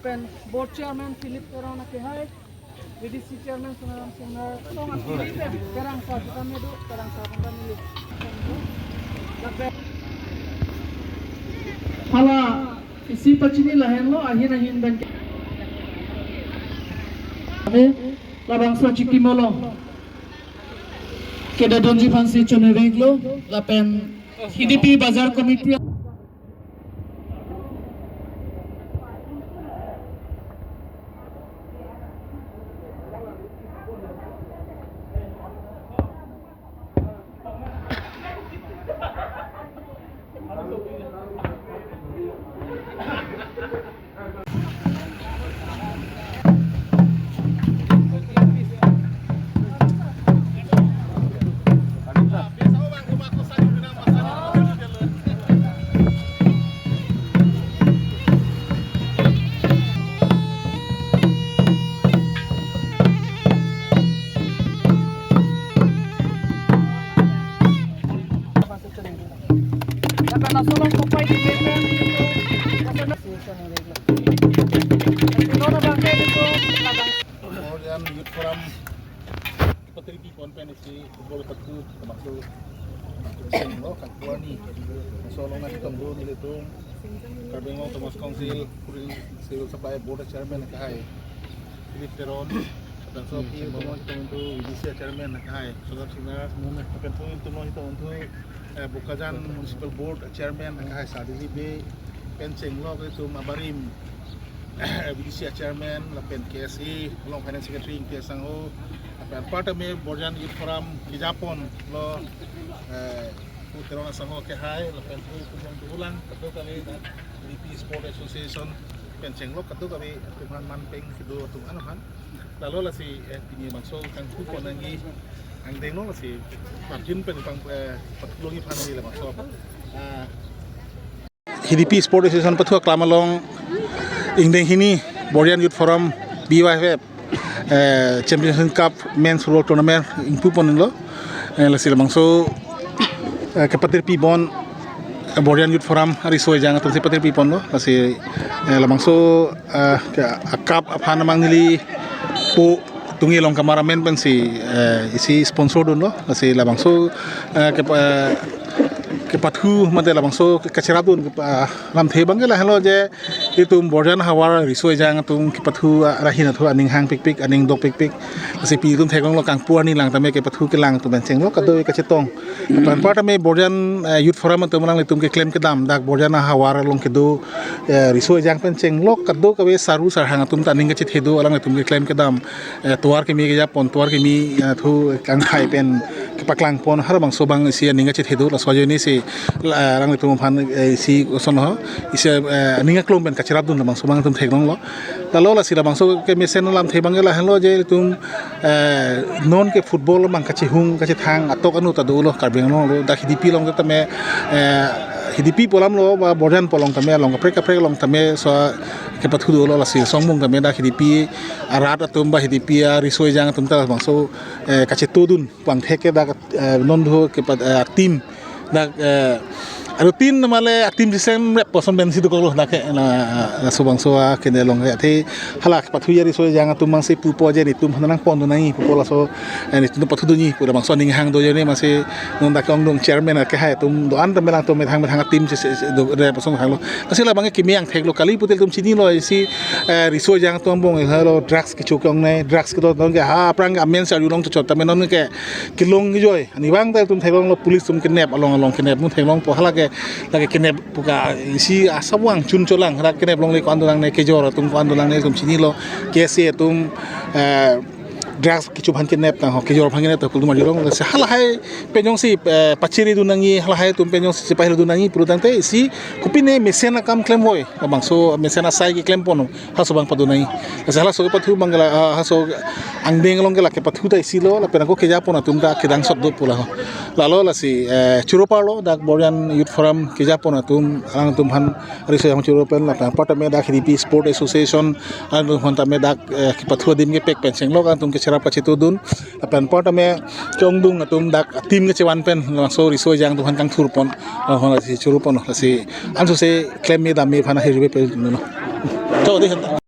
lapen board chairman Philip Terona Kehai, VDC chairman Sunaram Singh, Terang sa kami do, terang sa kami. Lapen hala isi pachini lahen lo ahin bank. Labang sa chiki molong. Keda donji fansi chone reglo lapen HDP Bazar Committee. Nasolong kupay di medan itu Nono bangke itu labang Kemudian youth forum Patri Pipon penisi football patu termasuk Senglo Kakuani Nasolong nasi tunggu nilai itu Karbengong Thomas Council Civil Supply Board Chairman Kahai Philip Teron dan Sophie itu VDC Chairman Kahai saudara-saudara semua akan tuh itu untuk Bukajan Municipal Board Chairman Kahai Sadili B Penceng Lo itu Mabarim VDC Chairman Lapen KSE Long Finance Secretary Kiasangho Lapen part me Borjan Youth Forum Kijapon Lo Terona Sangho Kahai Lapen Tulang Kado kami VP Sport Association Penceng Lo kado kami Tuhan Manpeng Kido Tung Anohan lalu lah si ini masuk kan kupon lagi ang deno lah si margin penutang patulungi panai lah masuk HDP Sport Association patua klamalong ingdeng hini Borjan Youth Forum BYF Championship Cup Men's Football Tournament ingpupon lo lah si masuk kepatir pibon Borjan Youth Forum hari soe jangan tu si patir pibon lo lah si masuk cup apa namang nili po tungi long kameramen pen si isi sponsor dun lo si labang so ke pathu mate labang so kacera dun lam the bang la helo je itu Borjan hawar risoi jang tum ke pathu rahin athu aning hang pik aning dok pik si pi tum thekong lo kang pu ani lang tame ke pathu ke lang tu ben cheng lo kadoi ka chetong pan part me Borjan Youth Forum tum lang tum ke claim ke dam dak Borjan hawar long ke do risoi jang pen cheng lo kado ka we saru sar hang tum taning ke chet hedo lang tum ke claim ke dam tuar ke mi ke ja pon tuar ke mi thu kang khai pen ke paklang pon har bang so bang si aning ke chet hedo la sojo ni si lang tum phan si son ho isi aning klom pen kacera dun bang so bang tum thekong lo lalu lah sila bang so ke mesen lam the bang la helo je tum non ke football bang kachi hung kachi thang atok anu ta do lo karbeng lo da HDP long ta me HDP polam lo ba Borjan polong ta me long prek long ta me so ke pathu do lo la sil song mong ta me da HDP arat atum ba HDP risoi jang tum ta bang so kachi tudun bang theke da non do ke team da rutin namale tim disem person bensi to ko nakhe na subang soa ke ne long the halak pathu yari so jang tu mang se pupo je ni tum hanang pon nai pupo la so ni tu pathu du ni pura bang so ning hang do je ni ma se non da kong dong chairman ka hai tum do an melang to me thang tim se do re pasong hang lo asila bang ki miang thek lo kali putel tum chini lo si riso jang tu bong lo drugs ki chukong nei drugs ki do non ke ha prang amen sa yulong to chot ta me non ke kilong joy ani bang ta tum thekong lo police tum kinep along kinep mu thekong po halak lagi kena buka isi asawang cun colang rak kena belum lagi kuantulang naik kejor tum kuantulang naik tum sini lo kese tum drugs kicu ban kena tang kejor ban kena tu kulumar jorong sehala hai penyong si paciri dunangi hala hai tum penyong si pahil dunangi perutang te isi kupine mesena kam claim boy bang so mesena sai ki claim pono haso bang padunai sehala so pathu bangala haso angdeng long ke la ke pathu ta isi lo la pena ko keja pona tum da kedang sot do pula lalu lah si Curopalo dak Borjan Youth Forum kejapan atum alang tum han riso yang Curopen lah part me dak HDP Sport Association alang tum han tame dak kipathu dim ke pek penseng lo kan tum ke cara pacitudun apan part me chongdung atum dak tim ke cewan pen so riso yang tum han kang Turpon hon si Curopon lah si anso se claim me dam me phana hirbe pe no to de